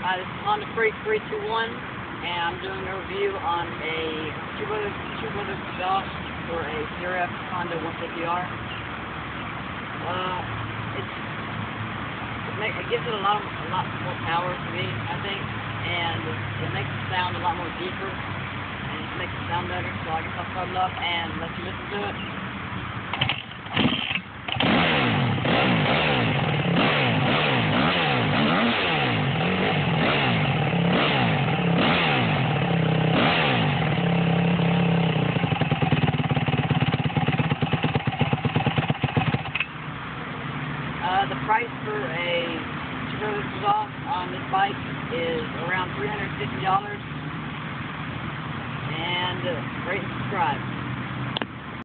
Hi, this is Honda Freak 321, and I'm doing a review on a Two Brothers exhaust for a CRF Honda 150R. It gives it a lot more power to me, I think, and it makes it sound a lot more deeper, and it makes it sound better. So I guess I'll start it up and let you listen to it. The price for a Two Brothers exhaust on this bike is around $350, and rate and subscribe.